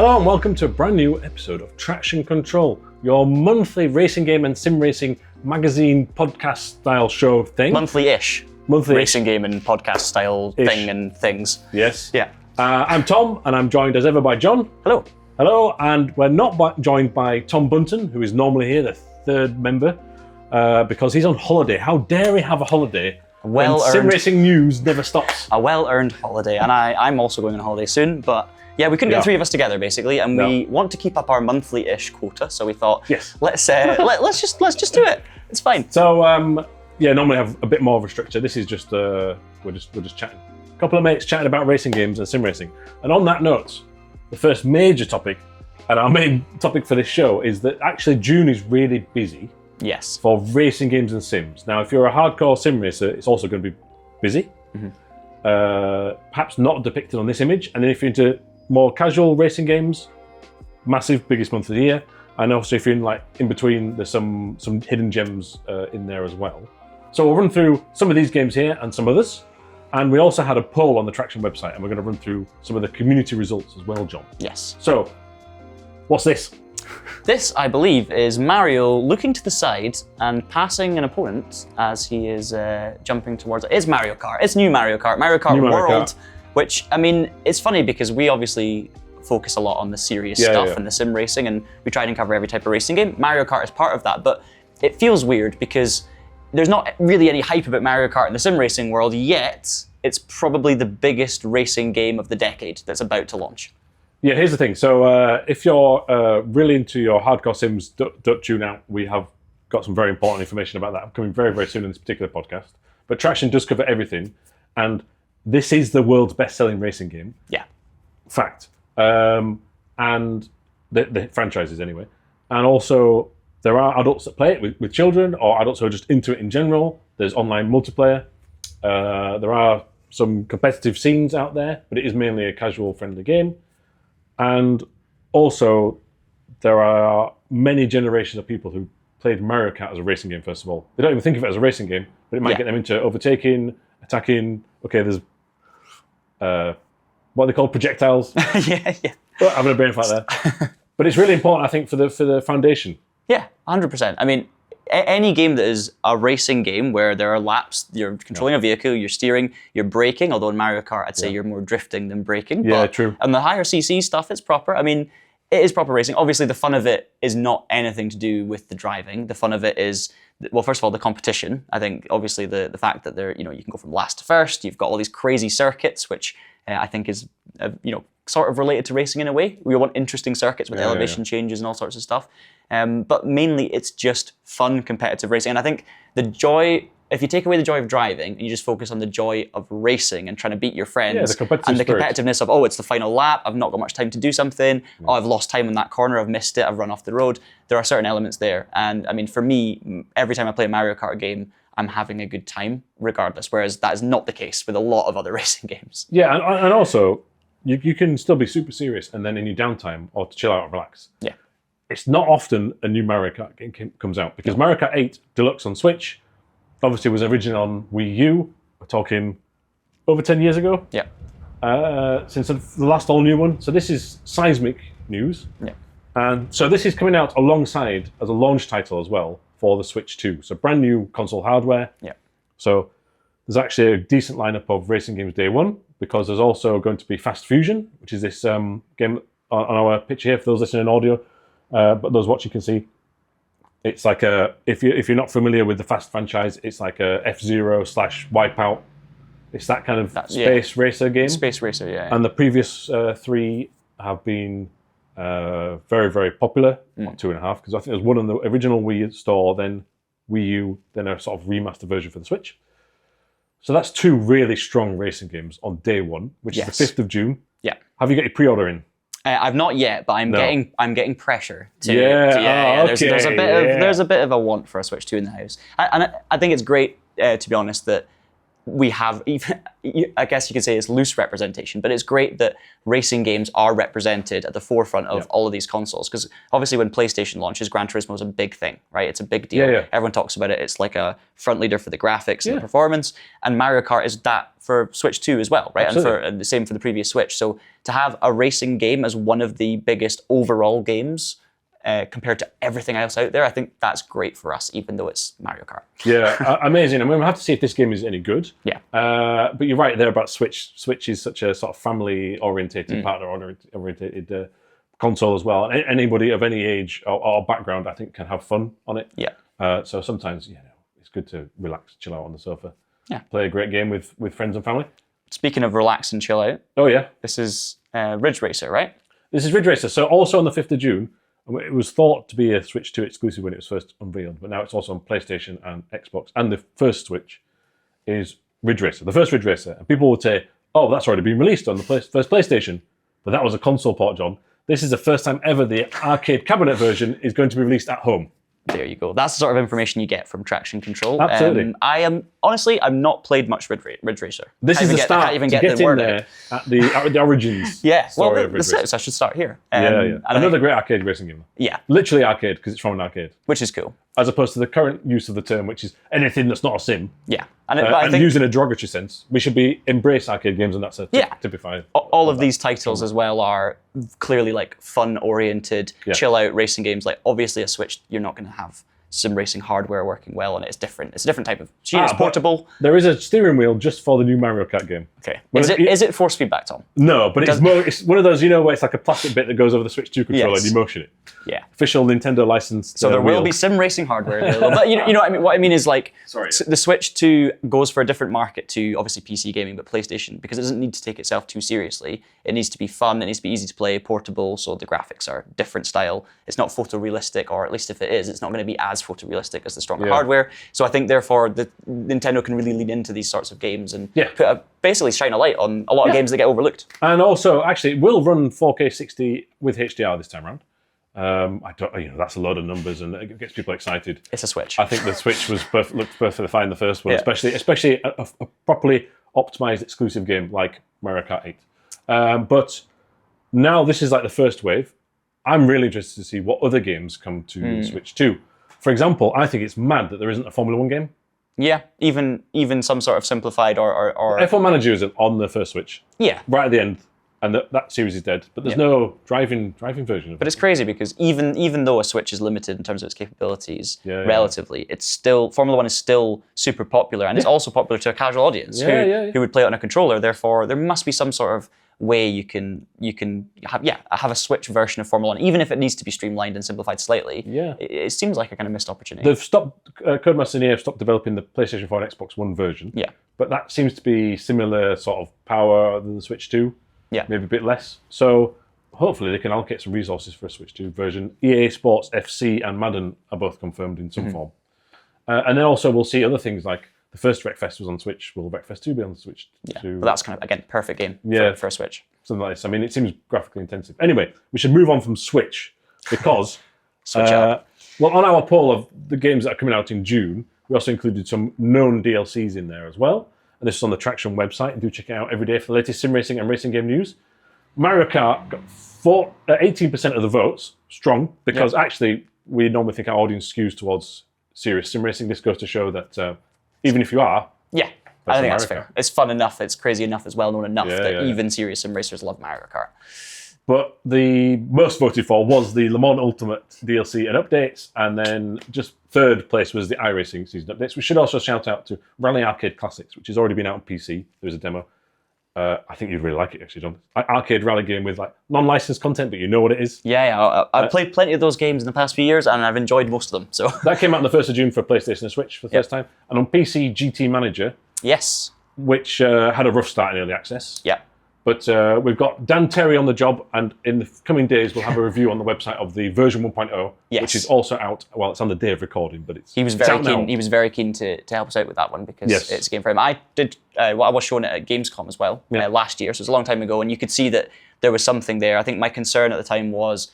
Hello and welcome to a brand new episode of Traxion Control, your monthly racing game and sim racing magazine podcast style show thing. Monthly-ish. Racing game and podcast style thing and things. Yes. Yeah. I'm Tom and I'm joined as ever by John. Hello. Hello, and we're not joined by Tom Bunton, who is normally here, the third member, because he's on holiday. How dare he have a holiday? When sim racing news never stops. A well-earned holiday, and I'm also going on holiday soon, but yeah, we couldn't get the three of us together basically, and we want to keep up our monthly-ish quota, so we thought, yes, let's just do it. It's fine. So normally have a bit more of a structure. This is just we're just chatting. A couple of mates chatting about racing games and sim racing. And on that note, the first major topic, and our main topic for this show, is that actually June is really busy. Yes. For racing games and sims. Now, if you're a hardcore sim racer, it's also going to be busy. Mm-hmm. Perhaps not depicted on this image. And then if you're into more casual racing games, massive, biggest month of the year. And also if you're in between, there's some hidden gems in there as well. So we'll run through some of these games here and some others. And we also had a poll on the Traxion website, and we're going to run through some of the community results as well, John. Yes. So, what's this? This, I believe, is Mario looking to the side and passing an opponent as he is jumping towards it. It's Mario Kart. It's new Mario Kart. Mario Kart World. Which, I mean, it's funny because we obviously focus a lot on the serious stuff and the sim racing, and we try and cover every type of racing game. Mario Kart is part of that, but it feels weird because there's not really any hype about Mario Kart in the sim racing world, yet it's probably the biggest racing game of the decade that's about to launch. Yeah, here's the thing. So if you're really into your hardcore sims, don't tune out. We have got some very important information about that coming very, very soon in this particular podcast. But Traxion does cover everything, and this is the world's best-selling racing game. Yeah. Fact. And the franchises anyway. And also, there are adults that play it with children, or adults who are just into it in general. There's online multiplayer. There are some competitive scenes out there, but it is mainly a casual, friendly game. And also, there are many generations of people who played Mario Kart as a racing game, first of all. They don't even think of it as a racing game, but it might get them into overtaking, attacking. Okay, there's what are they called? Projectiles. yeah. Oh, having a brain fight there. But it's really important, I think, for the foundation. Yeah, 100%. I mean, any game that is a racing game where there are laps, you're controlling a vehicle, you're steering, you're braking, although in Mario Kart, I'd say you're more drifting than braking. Yeah, but true. On the higher CC stuff, it's proper. I mean, it is proper racing. Obviously, the fun of it is not anything to do with the driving. The fun of it is, well, first of all, the competition. I think, obviously, the fact that you can go from last to first. You've got all these crazy circuits, which I think is, sort of related to racing in a way. We want interesting circuits with elevation changes and all sorts of stuff. But mainly, it's just fun competitive racing. And I think the joy, if you take away the joy of driving and you just focus on the joy of racing and trying to beat your friends and the competitiveness of, it's the final lap, I've not got much time to do something, I've lost time in that corner, I've missed it, I've run off the road. There are certain elements there. And I mean, for me, every time I play a Mario Kart game, I'm having a good time regardless, whereas that is not the case with a lot of other racing games. Yeah, and also, you can still be super serious and then in your downtime or to chill out and relax. Yeah. It's not often a new Mario Kart game comes out because Mario Kart 8 Deluxe on Switch obviously was originally on Wii U. We're talking over 10 years ago. Yeah. Since the last all new one. So this is seismic news. Yeah. And so this is coming out alongside as a launch title as well for the Switch 2. So brand new console hardware. Yeah. So there's actually a decent lineup of racing games day one because there's also going to be Fast Fusion, which is this game on our picture here for those listening in audio. But those watching can see, it's like if you're not familiar with the Fast franchise, it's like a F-Zero / Wipeout. It's that kind of space racer game. Space racer, yeah. And the previous three have been very, very popular. 2.5, because I think there's one on the original Wii store, then Wii U, then a sort of remastered version for the Switch. So that's two really strong racing games on day one, which is the 5th of June. Yeah. Have you got your pre-order in? I've not yet, but I'm getting pressure to. Okay. There's a bit of a want for a Switch 2 in the house, and I think it's great, to be honest, that we have, even, I guess you could say it's loose representation, but it's great that racing games are represented at the forefront of all of these consoles. Because obviously when PlayStation launches, Gran Turismo is a big thing, right? It's a big deal. Everyone talks about it. It's like a front leader for the graphics and the performance. And Mario Kart is that for Switch 2 as well, right? And the same for the previous Switch. So to have a racing game as one of the biggest overall games compared to everything else out there, I think that's great for us, even though it's Mario Kart. Yeah, amazing. I mean, we'll have to see if this game is any good. Yeah. But you're right there about Switch. Switch is such a sort of family-orientated, partner-orientated console as well. And anybody of any age or background, I think, can have fun on it. Yeah. So sometimes, it's good to relax, chill out on the sofa. Yeah. Play a great game with friends and family. Speaking of relax and chill out. Oh, yeah. This is Ridge Racer, right? This is Ridge Racer. So also on the 5th of June, it was thought to be a Switch 2 exclusive when it was first unveiled, but now it's also on PlayStation and Xbox. And the first Switch is Ridge Racer, the first Ridge Racer. And people would say, oh, that's already been released on the first PlayStation. But that was a console port, John. This is the first time ever the arcade cabinet version is going to be released at home. There you go. That's the sort of information you get from Traxion Control. Absolutely. I've not played much Ridge Racer. This is the start can't even to get in there at the origins. Yeah, story of Ridge Racer. So I should start here. Another great arcade racing game. Yeah. Literally arcade, because it's from an arcade. Which is cool. As opposed to the current use of the term, which is anything that's not a sim. Yeah. And I think, using a derogatory sense, we should embrace arcade games, and that's a typified. All of these titles as well are clearly like fun-oriented, chill-out racing games. Like obviously a Switch, you're not going to have sim racing hardware working well on it. It's different. It's a different type of machine. It's portable. There is a steering wheel just for the new Mario Kart game. Okay. Is it force feedback, Tom? No, but it's one of those, where it's like a plastic bit that goes over the Switch 2 controller and you motion it. Yeah. Official Nintendo licensed. So there will be sim racing hardware available. But you know what I mean? What I mean is like the Switch 2 goes for a different market to obviously PC gaming, but PlayStation, because it doesn't need to take itself too seriously. It needs to be fun. It needs to be easy to play, portable. So the graphics are different style. It's not photorealistic, or at least if it is, it's not going to be as photorealistic as the stronger hardware. So I think therefore the Nintendo can really lean into these sorts of games and basically shine a light on a lot of games that get overlooked. And also, actually, it will run 4K 60 with HDR this time around. I don't, that's a lot of numbers, and it gets people excited. It's a Switch. I think the Switch looked perfectly fine the first one, especially a properly optimized exclusive game like Mario Kart 8. But now this is like the first wave. I'm really interested to see what other games come to the Switch 2. For example, I think it's mad that there isn't a Formula 1 game. Yeah, even some sort of simplified or F1 Manager is on the first Switch. Yeah. Right at the end. And that series is dead, but there's no driving version of it. But it's crazy because even though a Switch is limited in terms of its capabilities, relatively, it's still Formula 1 is still super popular, and it's also popular to a casual audience who would play it on a controller. Therefore, there must be some sort of way you can have a Switch version of Formula 1, even if it needs to be streamlined and simplified slightly. Yeah, it seems like a kind of missed opportunity. They've stopped. Codemasters have stopped developing the PlayStation 4 and Xbox One version. Yeah, but that seems to be similar sort of power than the Switch 2. Yeah, maybe a bit less. So hopefully they can allocate some resources for a Switch 2 version. EA Sports FC and Madden are both confirmed in some form. And then also we'll see other things like the first Wreckfest was on Switch. Will Wreckfest 2 be on Switch 2? But that's kind of, again, perfect game for a Switch. Something like this. I mean, it seems graphically intensive. Anyway, we should move on from Switch because Switch up. Well, on our poll of the games that are coming out in June, we also included some known DLCs in there as well. And this is on the Traxion website, and do check it out every day for the latest sim racing and racing game news. Mario Kart got 18% of the votes, strong, because actually we normally think our audience skews towards serious sim racing. This goes to show that even if you are... Yeah, I think that's fair. It's fun enough, it's crazy enough, it's well known enough that even serious sim racers love Mario Kart. But the most voted for was the Le Mans Ultimate DLC and updates, and then just third place was the iRacing season updates. We should also shout out to Rally Arcade Classics, which has already been out on PC. There was a demo. I think you'd really like it, actually, John. Arcade rally game with like non-licensed content, but you know what it is. Yeah. I've played plenty of those games in the past few years, and I've enjoyed most of them. So that came out on the 1st of June for PlayStation and Switch for the first time, and on PC, GT Manager. Yes. Which had a rough start in early access. Yeah. But we've got Dan Terry on the job, and in the coming days, we'll have a review on the website of the version 1.0, which is also out. Well, it's on the day of recording, but he was very keen. He was very keen to help us out with that one because it's a game for him. I did. I was showing it at Gamescom as well last year, so it was a long time ago, and you could see that there was something there. I think my concern at the time was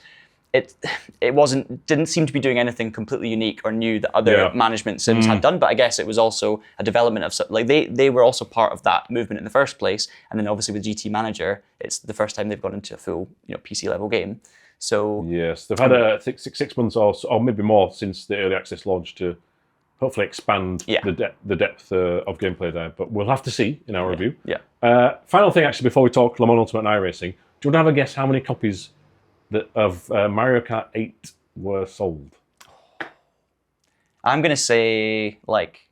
didn't seem to be doing anything completely unique or new that other management sims had done. But I guess it was also a development of like they were also part of that movement in the first place. And then obviously with GT Manager, it's the first time they've gone into a full PC level game. So yes, they've had 6 months or maybe more since the early access launch to hopefully expand the depth of gameplay there. But we'll have to see in our review. Yeah. Final thing, actually, before we talk Le Mans Ultimate and iRacing, do you want to have a guess how many copies of Mario Kart 8 were sold? I'm going to say like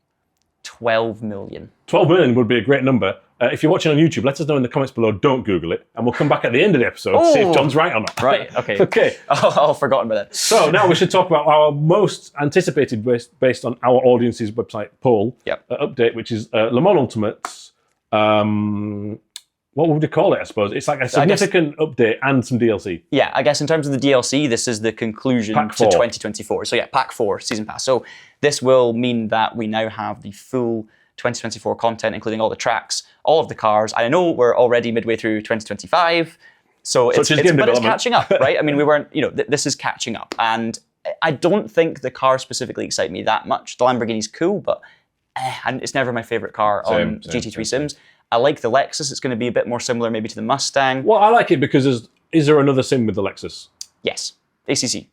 12 million. 12 million would be a great number. If you're watching on YouTube, let us know in the comments below. Don't Google it. And we'll come back at the end of the episode to see if John's right or not. Right, okay. Okay. I've forgotten about that. So now we should talk about our most anticipated, based on our audience's website poll update, which is Le Mans Ultimate's, what would you call it, I suppose? It's like a significant update and some DLC. Yeah, I guess in terms of the DLC, this is the conclusion Pack to 4. 2024. So yeah, Pack 4, Season Pass. So this will mean that we now have the full 2024 content, including all the tracks, all of the cars. I know we're already midway through 2025, but it's catching up, right? I mean, we weren't, this is catching up. And I don't think the cars specifically excite me that much. The Lamborghini's cool, but and it's never my favorite car on GT3 Sims. I like the Lexus. It's going to be a bit more similar maybe to the Mustang. Well, I like it because is there another sim with the Lexus? Yes, ACC.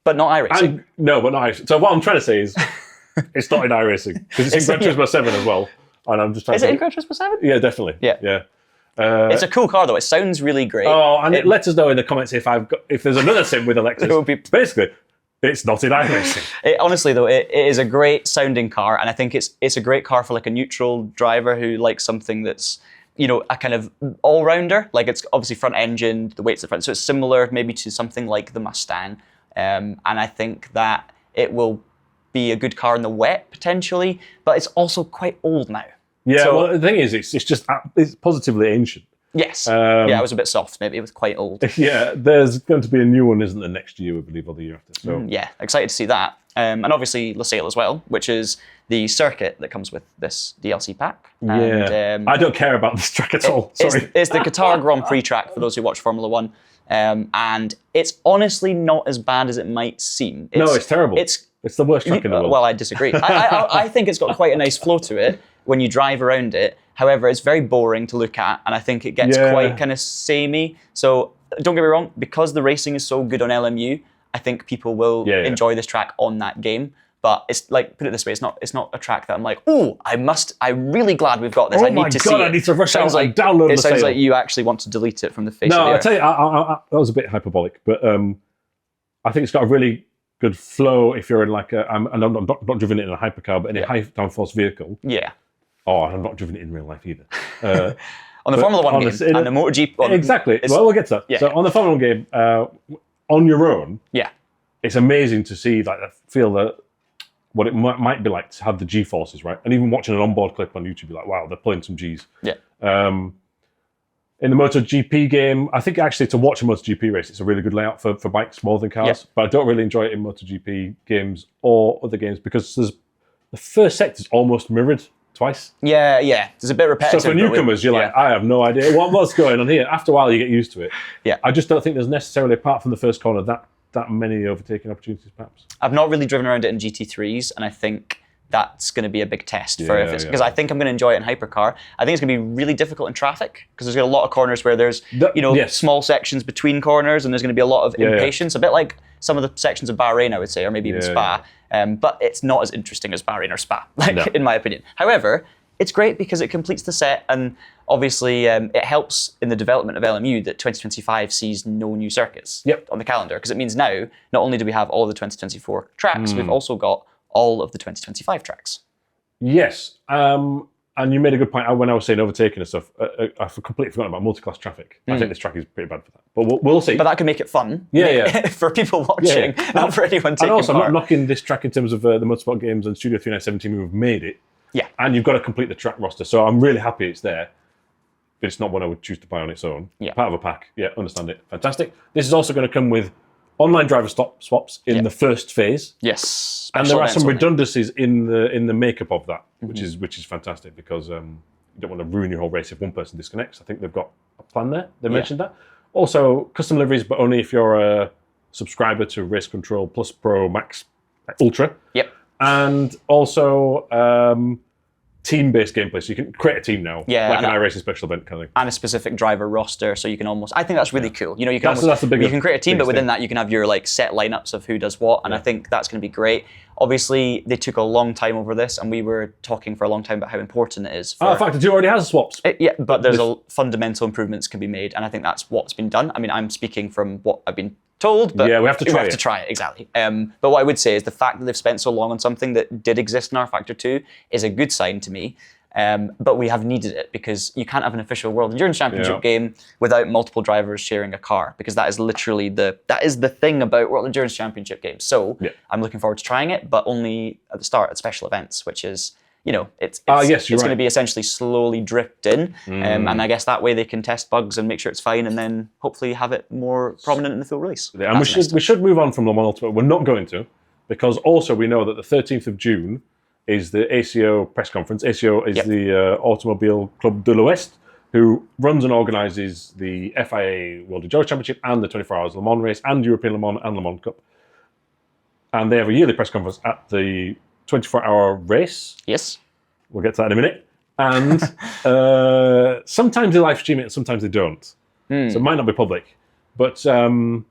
But not iRacing. No, but not iRacing. So what I'm trying to say is it's not in iRacing because it's in Gran Turismo 7 as well. And I'm just trying Is it in Gran Turismo 7? Yeah, definitely. Yeah. It's a cool car though. It sounds really great. Oh, and let us know in the comments if there's another sim with a Lexus. It would be basically. It's not in iRacing. Honestly, though, it is a great sounding car, and I think it's a great car for like a neutral driver who likes something that's a kind of all-rounder. Like it's obviously front engine, the weight's the front, so it's similar maybe to something like the Mustang. And I think that it will be a good car in the wet potentially, but it's also quite old now. Yeah, well, the thing is, it's positively ancient. Yes. Yeah, it was a bit soft. Maybe it was quite old. Yeah, there's going to be a new one, isn't there, next year, we believe, or the year after. So yeah, excited to see that. And obviously Losail as well, which is the circuit that comes with this DLC pack. And, I don't care about this track at all. Sorry. It's the Qatar Grand Prix track for those who watch Formula One. And it's honestly not as bad as it might seem. It's terrible. It's the worst track in the world. Well, I disagree. I think it's got quite a nice flow to it when you drive around it. However, it's very boring to look at, and I think it gets quite kind of samey. So don't get me wrong, because the racing is so good on LMU, I think people will enjoy this track on that game. But it's like, put it this way, it's not a track that I'm like, I'm really glad we've got this. I need to see it. I need to rush out and download it. Sounds like you actually want to delete it from the face of the earth. No, I'll tell you, that was a bit hyperbolic, but I think it's got a really good flow if you're in like I'm not driven it in a hypercar, but in a high downforce vehicle. Yeah. Oh, I'm not driven it in real life either. On the Formula 1 game and the MotoGP. Exactly. Well, we'll get to that. Yeah. So on the Formula 1 game, on your own, it's amazing to see, feel that what it might be like to have the G-forces, right? And even watching an onboard clip on YouTube, you're like, wow, they're pulling some Gs. Yeah. In the MotoGP game, I think actually to watch a MotoGP race, it's a really good layout for bikes more than cars. Yeah. But I don't really enjoy it in MotoGP games or other games because the first sector is almost mirrored twice. Yeah. There's a bit repetitive. So for newcomers, you're like, I have no idea what's going on here. After a while, you get used to it. Yeah. I just don't think there's necessarily, apart from the first corner, that many overtaking opportunities, perhaps. I've not really driven around it in GT3s, and I think that's going to be a big test for if it's because I think I'm going to enjoy it in hypercar. I think it's going to be really difficult in traffic because there's going to be a lot of corners where there's small sections between corners, and there's going to be a lot of impatience. A bit like some of the sections of Bahrain, I would say, or maybe even Spa. But it's not as interesting as Bahrain or Spa, in my opinion. However, it's great because it completes the set, and obviously it helps in the development of LMU that 2025 sees no new circuits on the calendar, because it means now not only do we have all of the 2024 tracks, we've also got all of the 2025 tracks. Yes, and you made a good point when I was saying overtaking and stuff. I've completely forgotten about multi-class traffic. I think this track is pretty bad for that, but we'll see. But that could make it fun. For people watching, not for anyone taking part. And also, I'm not knocking this track in terms of the Motorsport games and Studio 3917 who have made it. Yeah. And you've got to complete the track roster. So I'm really happy it's there. But it's not one I would choose to buy on its own. Yeah. Part of a pack. Yeah, understand it. Fantastic. This is also going to come with online driver swaps in the first phase. Yes. And there are some redundancies in the makeup of that, which is fantastic because you don't want to ruin your whole race if one person disconnects. I think they've got a plan there. They mentioned that. Also, custom liveries, but only if you're a subscriber to Race Control Plus Pro Max Ultra. Yep. And also team-based gameplay, so you can create a team now, like an iRacing special event kind of thing. And a specific driver roster, so you can almost. I think that's really cool. You know, you can that's the you can create a team, but within that, you can have your like set lineups of who does what, and I think that's going to be great. Obviously, they took a long time over this, and we were talking for a long time about how important it is. In fact, the 2 already has swaps. Yeah, but there's fundamental improvements can be made, and I think that's what's been done. I mean, I'm speaking from what I've been told, but yeah, we have to try it, exactly. But what I would say is the fact that they've spent so long on something that did exist in rFactor 2 is a good sign to me. But we have needed it because you can't have an official World Endurance Championship game without multiple drivers sharing a car, because that is literally the thing about World Endurance Championship games. So I'm looking forward to trying it, but only at the start at special events, which is, you know, it's going to be essentially slowly dripped in, and I guess that way they can test bugs and make sure it's fine, and then hopefully have it more prominent in the full release. Yeah, and we should move on from Le Mans Ultimate. We're not going to, because also we know that the 13th of June is the ACO press conference. ACO is the Automobile Club de l'Ouest, who runs and organises the FIA World Endurance Championship and the 24 Hours Le Mans race and European Le Mans and Le Mans Cup. And they have a yearly press conference at the 24-hour race. Yes. We'll get to that in a minute. And sometimes they live stream it and sometimes they don't. So it might not be public. But in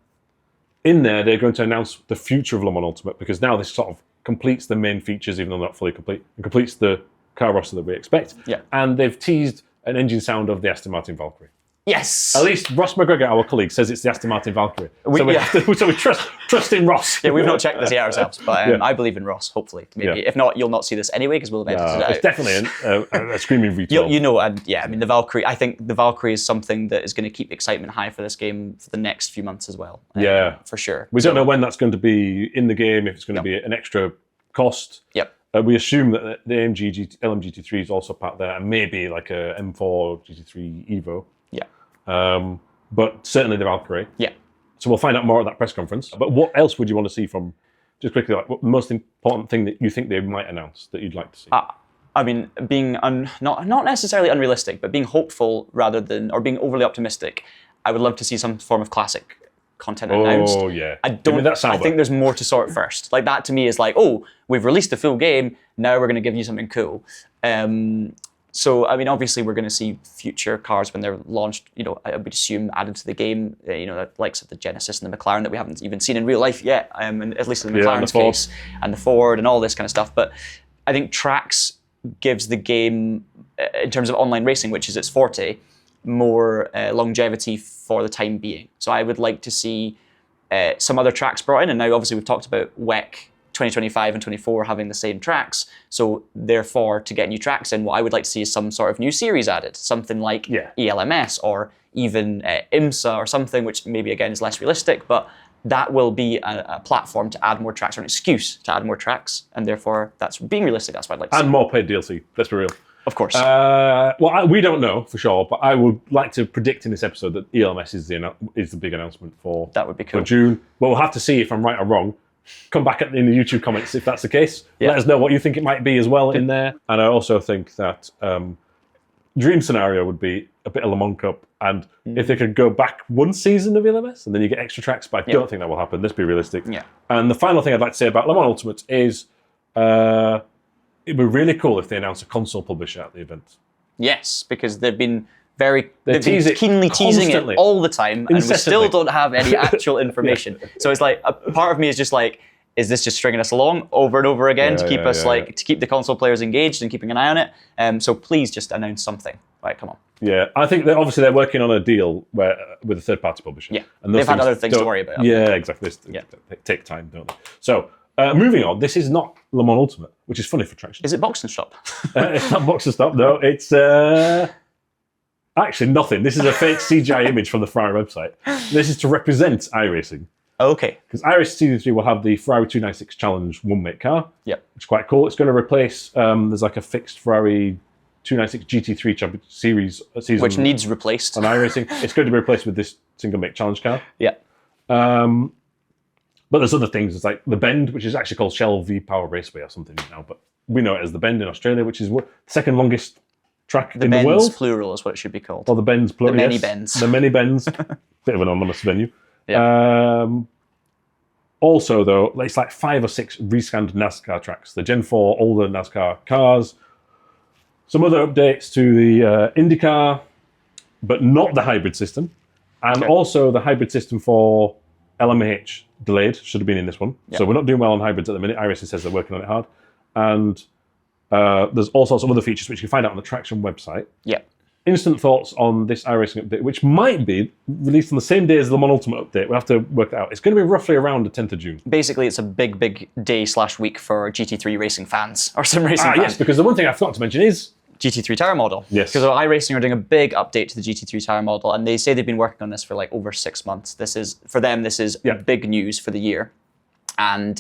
there, they're going to announce the future of Le Mans Ultimate, because now this sort of completes the main features, even though not fully complete. It completes the car roster that we expect. Yeah. And they've teased an engine sound of the Aston Martin Valkyrie. Yes. At least Ross McGregor, our colleague, says it's the Aston Martin Valkyrie. So we trust in Ross. Yeah, we've not checked this yet ourselves, but I believe in Ross, hopefully. Maybe. If not, you'll not see this anyway, because we'll have edited it out. It's definitely a screaming retail. You know, and I mean, I think the Valkyrie is something that is going to keep excitement high for this game for the next few months as well. For sure. We don't know when that's going to be in the game, if it's going to be an extra cost. Yep. We assume that the AMG LMGT3 is also part there, and maybe like a M4 GT3 Evo. Yeah. But certainly the Valkyrie. Yeah. So we'll find out more at that press conference. But what else would you want to see from, just quickly, like what the most important thing that you think they might announce that you'd like to see? I mean, being not necessarily unrealistic, but being hopeful rather than, or being overly optimistic, I would love to see some form of classic content announced. Oh, yeah. I think there's more to sort first. Like, that to me is like, oh, we've released the full game, now we're going to give you something cool. So, I mean, obviously we're going to see future cars when they're launched, you know, I would assume added to the game, you know, likes of the Genesis and the McLaren that we haven't even seen in real life yet, and at least in the McLaren's case, and the Ford and all this kind of stuff. But I think Trax gives the game, in terms of online racing, which is its forte, more longevity for the time being. So I would like to see some other tracks brought in, and now obviously we've talked about WEC 2025 and 24 having the same tracks, so therefore to get new tracks in, what I would like to see is some sort of new series added, something like ELMS or even IMSA or something, which maybe again is less realistic, but that will be a platform to add more tracks, or an excuse to add more tracks, and therefore that's being realistic. That's what I'd like to see. And more paid DLC, let's be real. Of course. We don't know for sure, but I would like to predict in this episode that ELMS is the big announcement for, that would be cool. For June. Well, we'll have to see if I'm right or wrong. Come back in the YouTube comments if that's the case. Let us know what you think it might be as well in there. And I also think that dream scenario would be a bit of Le Mans Cup, and if they could go back one season of ELMS and then you get extra tracks, but I don't think that will happen. Let's be realistic. Yeah. And the final thing I'd like to say about Le Mans Ultimate is it'd be really cool if they announced a console publisher at the event. Yes, because they've been keenly teasing it all the time, and we still don't have any actual information. So it's like, a part of me is just like, is this just stringing us along over and over again to keep us to keep the console players engaged and keeping an eye on it? So please just announce something. Right, come on. Yeah, I think that obviously they're working on a deal with a third-party publisher. Yeah, and they've had other things to worry about. Yeah, exactly. They take time, don't they? So moving on, this is not Le Mans Ultimate, which is funny for Traxion. Is it Box and Stop? It's not Box and Stop. No, it's actually nothing. This is a fake CGI image from the Ferrari website. This is to represent iRacing. Okay. Because iRacing Season 3 will have the Ferrari 296 Challenge one-make car. Yep. Which is quite cool. It's going to replace, there's like a fixed Ferrari 296 GT3 series season. Which needs replaced. On iRacing. It's going to be replaced with this single-make challenge car. Yeah. But there's other things. It's like the Bend, which is actually called Shell V-Power Raceway or something now. But we know it as the Bend in Australia, which is the second longest track The in the Bends world. plural is what it should be called. Or the Bends plural. The many yes. Bends. The many Bends. Bit of an anonymous venue. Yeah. Also, though, it's like 5 or 6 rescanned NASCAR tracks. The Gen 4 older NASCAR cars. Some other updates to the IndyCar, but not the hybrid system. And also the hybrid system for LMH delayed. Should have been in this one. Yeah. So we're not doing well on hybrids at the minute. iRacing says they're working on it hard. And there's all sorts of other features which you can find out on the Traxion website. Yeah. Instant thoughts on this iRacing update, which might be released on the same day as the Le Mans Ultimate update. We'll have to work that out. It's going to be roughly around the 10th of June. Basically, it's a big, big day/week for GT3 racing fans or sim racing fans. Yes, because the one thing I forgot to mention is GT3 tyre model. Yes. Because iRacing are doing a big update to the GT3 tyre model, and they say they've been working on this for like over 6 months. This is, for them, this is big news for the year. And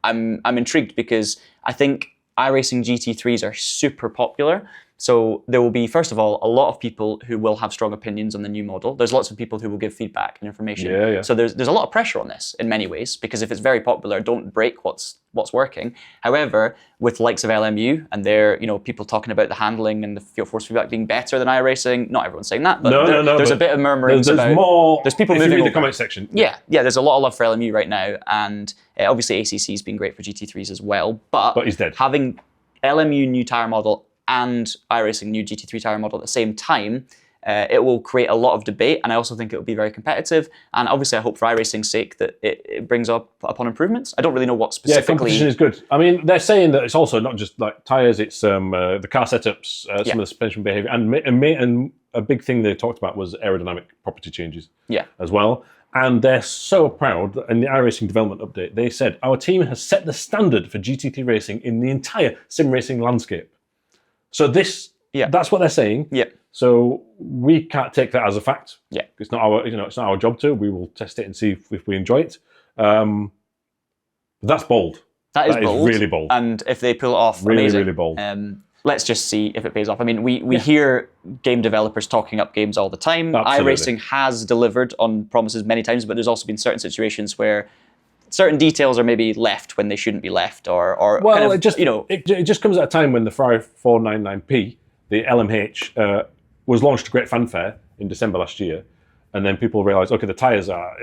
I'm intrigued because I think iRacing GT3s are super popular. So there will be, first of all, a lot of people who will have strong opinions on the new model. There's lots of people who will give feedback and information. Yeah. So there's a lot of pressure on this in many ways, because if it's very popular, don't break what's working. However, with likes of LMU and their, people talking about the handling and the field force feedback being better than iRacing, not everyone's saying that, but there's a bit of murmurings about. There's people if moving you read over. the comment section. Yeah, there's a lot of love for LMU right now, and obviously ACC's been great for GT3s as well. But he's dead. Having LMU new tyre model and iRacing new GT3 tyre model at the same time, it will create a lot of debate, and I also think it will be very competitive. And obviously, I hope for iRacing's sake that it brings upon improvements. I don't really know what specifically. Yeah, competition is good. I mean, they're saying that it's also not just like tyres; it's the car setups, some of the suspension behaviour, and a big thing they talked about was aerodynamic property changes. Yeah. As well. And they're so proud that in the iRacing development update, they said, our team has set the standard for GT3 racing in the entire sim racing landscape. So that's what they're saying. Yeah. So we can't take that as a fact. Yeah. It's not our job to. We will test it and see if we enjoy it. That's bold. That is bold. Really bold. And if they pull it off, really, amazing. really bold. Let's just see if it pays off. I mean, we hear game developers talking up games all the time. Absolutely. iRacing has delivered on promises many times, but there's also been certain situations where certain details are maybe left when they shouldn't be left, it just comes at a time when the Ferrari 499P, the LMH, was launched to great fanfare in December last year, and then people realised, okay, the tyres are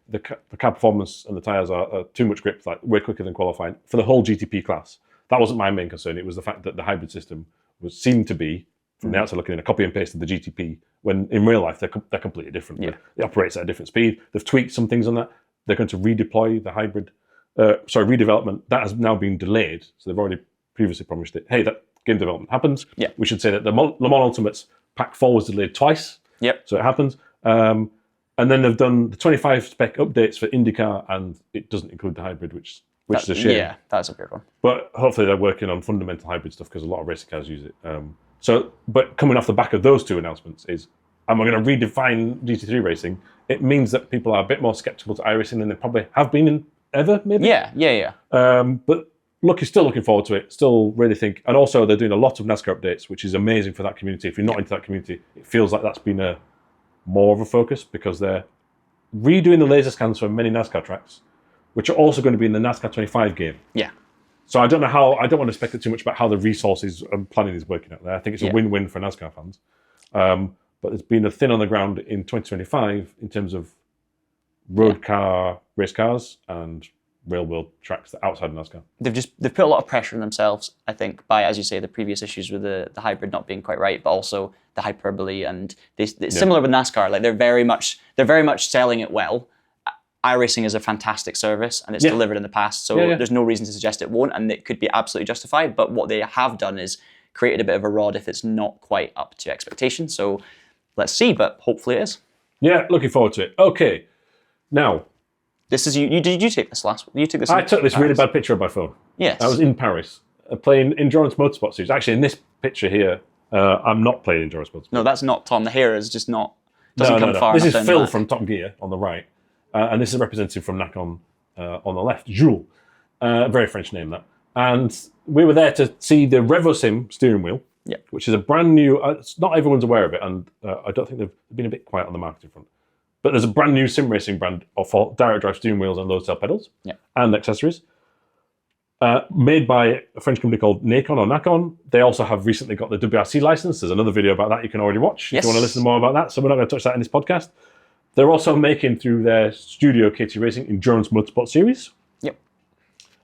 the car performance and the tyres are too much grip, like way quicker than qualifying for the whole GTP class. That wasn't my main concern. It was the fact that the hybrid system seemed to be, from the outside looking in, a copy and paste of the GTP, when in real life they're completely different. Yeah. It operates at a different speed. They've tweaked some things on that. They're going to redeploy the redevelopment. That has now been delayed. So they've already previously promised it. Hey, that game development happens. Yeah. We should say that the Le Mans Ultimates Pack 4 was delayed twice. Yep. So it happens. And then they've done the 25 spec updates for IndyCar, and it doesn't include the hybrid, which is a shame. Yeah, that's a weird one. But hopefully they're working on fundamental hybrid stuff, because a lot of racing cars use it. But coming off the back of those two announcements is, am I going to redefine GT3 racing? It means that people are a bit more skeptical to iRacing than they probably have been ever, maybe. Yeah. But still looking forward to it. Still really think, and also they're doing a lot of NASCAR updates, which is amazing for that community. If you're not into that community, it feels like that's been more of a focus, because they're redoing the laser scans for many NASCAR tracks, which are also going to be in the NASCAR 25 game. Yeah. So I don't want to speculate too much about how the resources and planning is working out there. I think it's a win-win for NASCAR fans. But there's been a thin on the ground in 2025 in terms of road car race cars and real world tracks that outside of NASCAR. They've put a lot of pressure on themselves, I think, by, as you say, the previous issues with the hybrid not being quite right, but also the hyperbole, and similar with NASCAR. Like they're very much selling it well. iRacing is a fantastic service, and it's delivered in the past, so there's no reason to suggest it won't, and it could be absolutely justified. But what they have done is created a bit of a rod if it's not quite up to expectation. So let's see, but hopefully it is. Yeah, looking forward to it. Okay, now. This is you. Did you take this last? You took this. I took this really bad picture of my phone. Yes. I was in Paris playing Endurance Motorsport Series. Actually, in this picture here, I'm not playing Endurance Motorsport. No, that's not Tom. The hair is just not. Doesn't come far. This enough is down Phil the from Top Gear on the right, and this is a representative from Nacon on the left. Jules, very French name that. And we were there to see the Revosim steering wheel, which is a brand new. Not everyone's aware of it, and I don't think they've been a bit quiet on the marketing front. But there's a brand new sim racing brand for direct drive steering wheels and load cell pedals and accessories. Made by a French company called Nacon or Nacon. They also have recently got the WRC license. There's another video about that you can already watch if you want to listen more about that. So we're not going to touch that in this podcast. They're also making through their studio KT Racing Endurance Motorsport Series. Yep.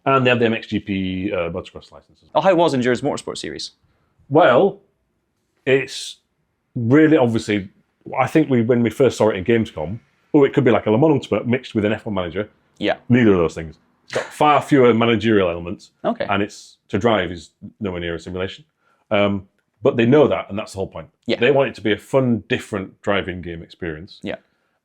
And they have the MXGP motocross license. Oh, how was Endurance Motorsport Series? Well, it's really obviously, I think when we first saw it in Gamescom, it could be like a Le Mans Ultimate mixed with an F1 manager. Yeah. Neither of those things. It's got far fewer managerial elements. Okay. And to drive is nowhere near a simulation. But they know that, and that's the whole point. Yeah. They want it to be a fun, different driving game experience. Yeah.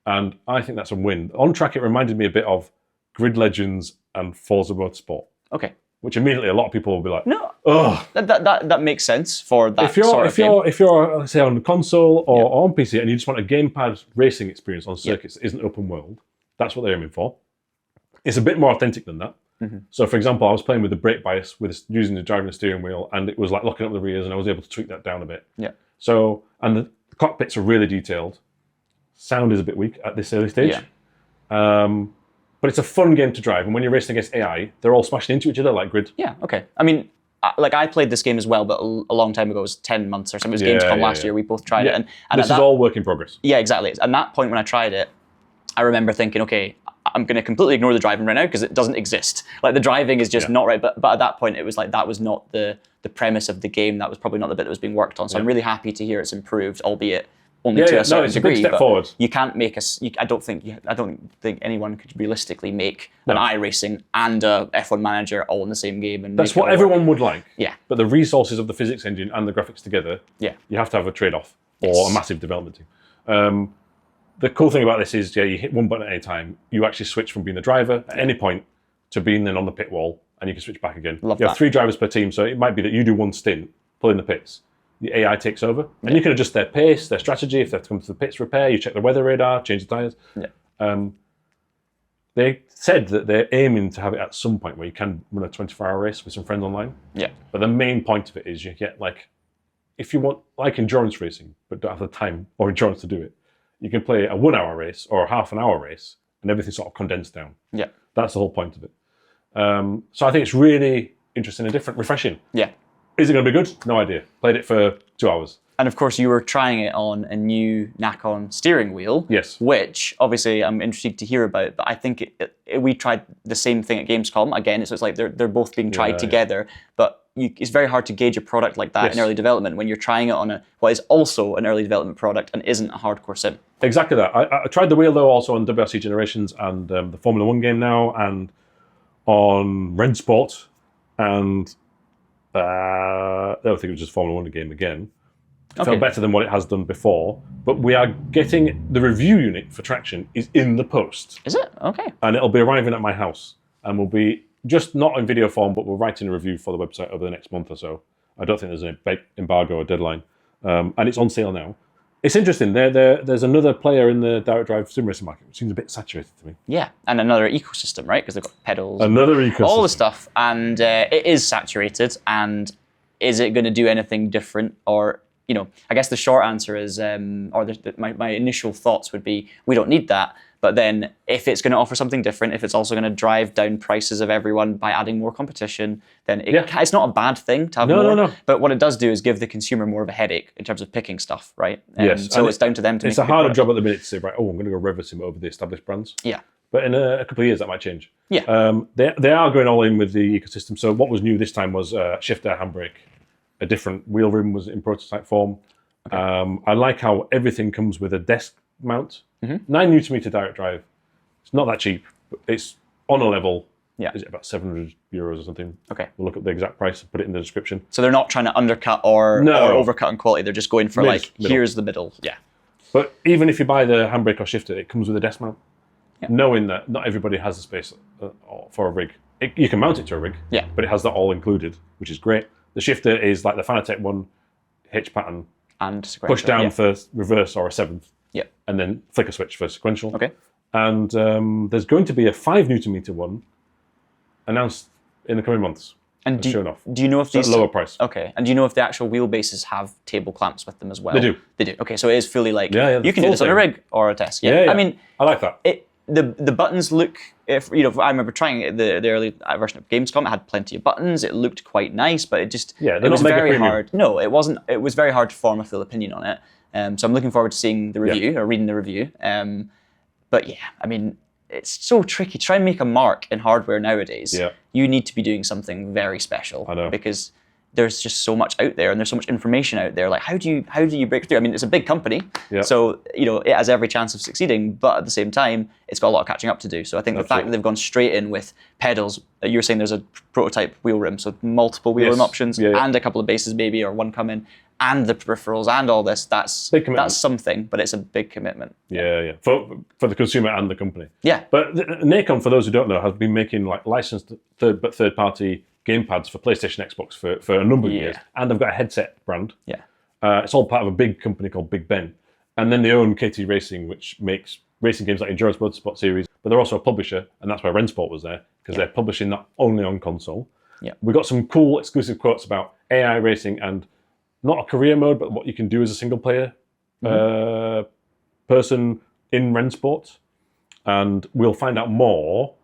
And I think that's a win. On track, it reminded me a bit of Grid Legends and Forza Motorsport. Okay. Which immediately a lot of people will be like, no, oh. That makes sense for that If you're let's say on console or on PC and you just want a gamepad racing experience on circuits that isn't open world, that's what they're aiming for. It's a bit more authentic than that. Mm-hmm. So, for example, I was playing with the brake bias using the driving the steering wheel, and it was like locking up the rears, and I was able to tweak that down a bit. Yeah. So, and the cockpits are really detailed. Sound is a bit weak at this early stage. Yeah. But it's a fun game to drive, and when you're racing against AI, they're all smashing into each other like Grid. Yeah, okay. I mean, I played this game as well, but a long time ago, it was 10 months or something. It was Gamescom last year, we both tried it. And this is all work in progress. Yeah, exactly. At that point when I tried it, I remember thinking, okay, I'm going to completely ignore the driving right now because it doesn't exist. Like the driving is just not right, but at that point it was like that was not the premise of the game. That was probably not the bit that was being worked on. So I'm really happy to hear it's improved, albeit only to a certain degree. It's a big step forward. You can't make I don't think anyone could realistically make an iRacing and a F1 manager all in the same game. And that's what everyone would like. Yeah. But the resources of the physics engine and the graphics together, you have to have a trade-off or a massive development team. The cool thing about this is, you hit one button at any time. You actually switch from being the driver at any point to being then on the pit wall, and you can switch back again. You have 3 drivers per team, so it might be that you do one stint, pull in the pits. The AI takes over, and you can adjust their pace, their strategy. If they have to come to the pits repair, you check the weather radar, change the tyres. Yeah. They said that they're aiming to have it at some point where you can run a 24-hour race with some friends online. Yeah. But the main point of it is you get if you want endurance racing, but don't have the time or endurance to do it, you can play a 1-hour race or a half-an-hour race, and everything's sort of condensed down. Yeah. That's the whole point of it. So I think it's really interesting and different, refreshing. Yeah. Is it going to be good? No idea. Played it for 2 hours. And of course, you were trying it on a new Nacon steering wheel. Yes. Which, obviously, I'm interested to hear about. But I think we tried the same thing at Gamescom. Again, so it's like they're both being tried together. But it's very hard to gauge a product like that in early development when you're trying it on what is also an early development product and isn't a hardcore sim. Exactly that. I tried the wheel, though, also on WRC Generations and the Formula 1 game now, and on Red Sport, and I don't think it was just Formula 1 game again. It felt better than what it has done before, but we are getting the review unit for Traxion is in the post. Is it? Okay. And it'll be arriving at my house, and we'll be just not in video form, but we're writing a review for the website over the next month or so. I don't think there's an embargo or deadline, and it's on sale now. It's interesting. There's another player in the direct drive sim racing market, which seems a bit saturated to me. Yeah, and another ecosystem, right? Because they've got pedals. Another ecosystem. All the stuff, and it is saturated. And is it going to do anything different? Or, I guess the short answer is, my initial thoughts would be, we don't need that. But then if it's going to offer something different, if it's also going to drive down prices of everyone by adding more competition, then it's not a bad thing to have more. No. But what it does do is give the consumer more of a headache in terms of picking stuff, right? Yes. So it's down to them to make it's a harder job at the minute to say, right, I'm going to go Revosim over the established brands. Yeah. But in a couple of years, that might change. Yeah. They are going all in with the ecosystem. So what was new this time was shifter, handbrake. A different wheel rim was in prototype form. Okay. I like how everything comes with a desk mount. 9 Nm direct drive. It's not that cheap, but it's on a level. Yeah. Is it about €700 or something? Okay. We'll look up the exact price and put it in the description. So they're not trying to undercut or overcut in quality. They're just going for middle. Here's the middle. Yeah. But even if you buy the handbrake or shifter, it comes with a desk mount. Yeah. Knowing that not everybody has the space for a rig. You can mount it to a rig, but it has that all included, which is great. The shifter is like the Fanatec one, hitch pattern, and push down for reverse or a 7th. Yeah. And then flicker switch for sequential. Okay. And there's going to be a 5 Nm one announced in the coming months. And do you know if these... At a lower price. Okay. And do you know if the actual wheelbases have table clamps with them as well? They do. They do. Okay, so it is fully like... you can do this on a rig or a desk. Yeah. I mean... I like that. the buttons look, if I remember trying it, the early version of Gamescom, it had plenty of buttons, it looked quite nice, but it was very hard. No, it wasn't. It was very hard to form a full opinion on it. So I'm looking forward to seeing the review or reading the review. But yeah, I mean, it's so tricky to try and make a mark in hardware nowadays. Yeah. You need to be doing something very special. I know. Because there's just so much out there and there's so much information out there. Like, how do you break through? I mean, it's a big company, so it has every chance of succeeding, but at the same time, it's got a lot of catching up to do. So I think the fact that they've gone straight in with pedals, you were saying there's a prototype wheel rim, so multiple wheel rim options and a couple of bases maybe, or one coming, and the peripherals and all this, that's something, but it's a big commitment. Yeah. For the consumer and the company. Yeah. But Nacon, for those who don't know, has been making like licensed third-party gamepads for PlayStation, Xbox for a number of years, and they've got a headset brand. Yeah. It's all part of a big company called Big Ben, and then they own KT Racing, which makes racing games like Endurance Motorsport series. But they're also a publisher, and that's why Rensport was there, because they're publishing that only on console. Yeah. We got some cool exclusive quotes about AI racing and not a career mode, but what you can do as a single player person in Rensport, and we'll find out more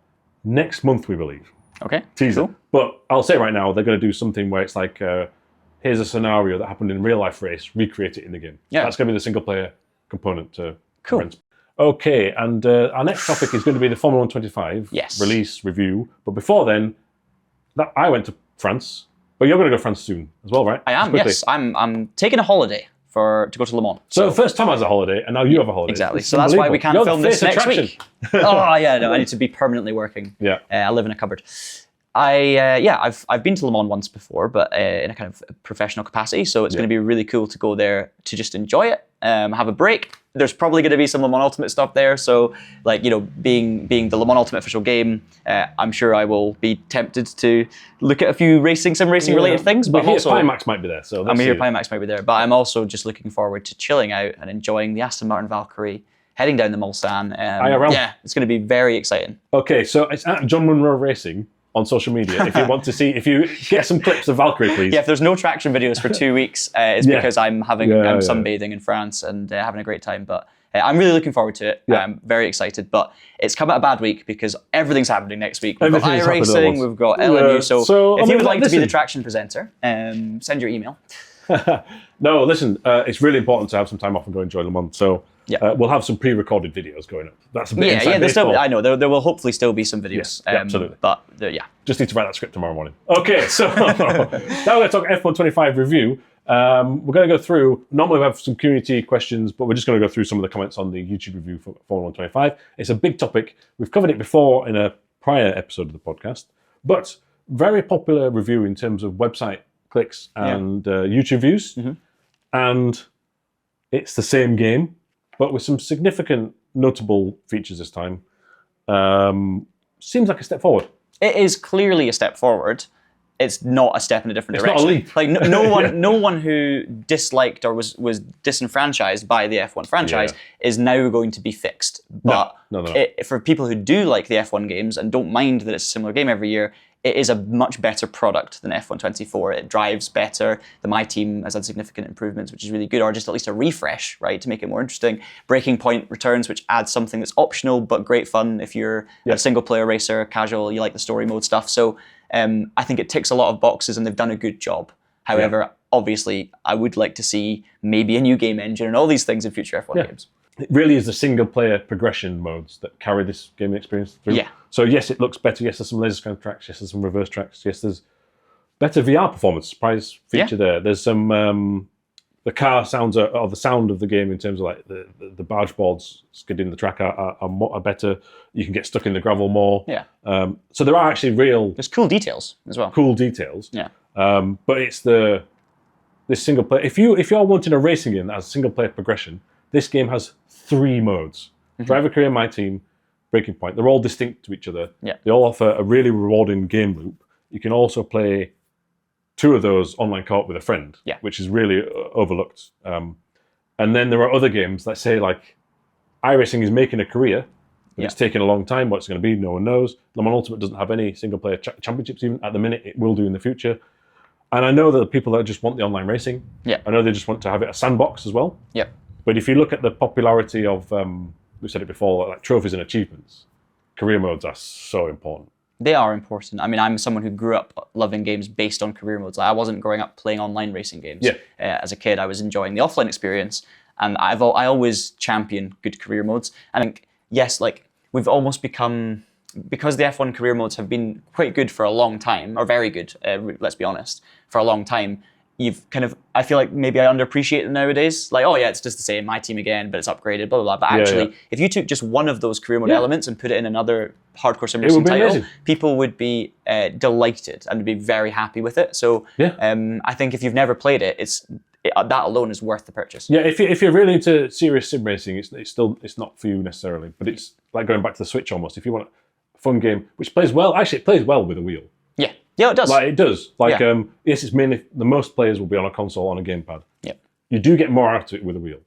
next month, we believe. Okay. Teaser. Cool. But I'll say right now, they're going to do something where it's like, here's a scenario that happened in a real life race, recreate it in the game. Yeah. That's going to be the single player component to Cool. Okay, and our next topic is going to be the Formula 125 release review. But before then, I went to France, but you're going to go to France soon as well, right? I am, yes. I'm taking a holiday to go to Le Mans. So first Tom has a holiday, and now you have a holiday. Exactly. So that's why we can't film this next week. Oh yeah, no, I need to be permanently working. Yeah. I live in a cupboard. I've been to Le Mans once before, but in a kind of professional capacity. So it's going to be really cool to go there to just enjoy it, have a break. There's probably going to be some Le Mans Ultimate stuff there. So being the Le Mans Ultimate official game, I'm sure I will be tempted to look at a few sim racing related things. But also Pimax might be there. So I'm here. Pimax might be there, but I'm also just looking forward to chilling out and enjoying the Aston Martin Valkyrie, heading down the Mulsanne. IRL. Yeah, it's going to be very exciting. Okay, so it's at John Munro Racing on social media. If you want to see, if you get some clips of Valkyrie, please. Yeah, if there's no Traxion videos for 2 weeks, it's because I'm sunbathing in France and having a great time. But I'm really looking forward to it. I'm very excited. But it's come at a bad week because everything's happening next week. We've got iRacing, we've got LMU. So if you would like to be the Traxion presenter, send your email. No, listen, it's really important to have some time off and go enjoy Le Mans. So we'll have some pre-recorded videos going up. That's a bit inside baseball. I know there will hopefully still be some videos. Yeah, absolutely. But just need to write that script tomorrow morning. Okay, so now we're going to talk F1 25 review. We're going to go through. Normally we have some community questions, but we're just going to go through some of the comments on the YouTube review for Formula 125. It's a big topic. We've covered it before in a prior episode of the podcast, but very popular review in terms of website clicks and YouTube views. Mm-hmm. And it's the same game, but with some significant notable features this time. Seems like a step forward. It is clearly a step forward. It's not a step in a different direction. It's not a leap. Like no one who disliked or was disenfranchised by the F1 franchise is now going to be fixed. But no. For people who do like the F1 games and don't mind that it's a similar game every year, it is a much better product than F1 24. It drives better. The My Team has had significant improvements, which is really good, or just at least a refresh, right, to make it more interesting. Breaking Point returns, which adds something that's optional but great fun if you're a single-player racer, casual, you like the story mode stuff. So I think it ticks a lot of boxes, and they've done a good job. However, obviously, I would like to see maybe a new game engine and all these things in future F1 games. It really is the single-player progression modes that carry this gaming experience through. Yeah. So yes, it looks better. Yes, there's some laser scan tracks. Yes, there's some reverse tracks. Yes, there's better VR performance. Surprise feature there. There's some the car sounds or the sound of the game in terms of like the barge boards skidding the track are better. You can get stuck in the gravel more. Yeah. So there are actually there's cool details as well. Cool details. Yeah. But it's this single player. If you're wanting a racing game that has single player progression, this game has 3 modes. Mm-hmm. Driver Career, My Team, Breaking Point. They're all distinct to each other. Yeah. They all offer a really rewarding game loop. You can also play 2 of those online co-op with a friend, which is really overlooked. And then there are other games that say like iRacing is making a career, but it's taking a long time. What it's going to be, no one knows. Le Mans Ultimate doesn't have any single player championships even at the minute. It will do in the future. And I know that the people that just want the online racing, I know they just want to have it a sandbox as well. Yep. But if you look at the popularity of we said it before, like trophies and achievements, career modes are so important. They are important. I mean, I'm someone who grew up loving games based on career modes. Like, I wasn't growing up playing online racing games. As a kid, I was enjoying the offline experience, and I always champion good career modes. I think, yes, like we've almost become, because the F1 career modes have been quite good for a long time, or very good, let's be honest, for a long time, I feel like maybe I underappreciate them nowadays. Like, oh yeah, it's just the same, my team again, but it's upgraded, blah, blah, blah. But actually, if you took just one of those career mode elements and put it in another hardcore sim racing title, amazing. People would be delighted and would be very happy with it. So I think if you've never played it, that alone is worth the purchase. Yeah, if you're really into serious sim racing, it's not for you necessarily. But it's like going back to the Switch almost. If you want a fun game, which plays well, actually it plays well with a wheel. Yeah, it does. Like it does. Like yes, it's mainly the most players will be on a console on a gamepad. Yeah. You do get more out of it with a wheel.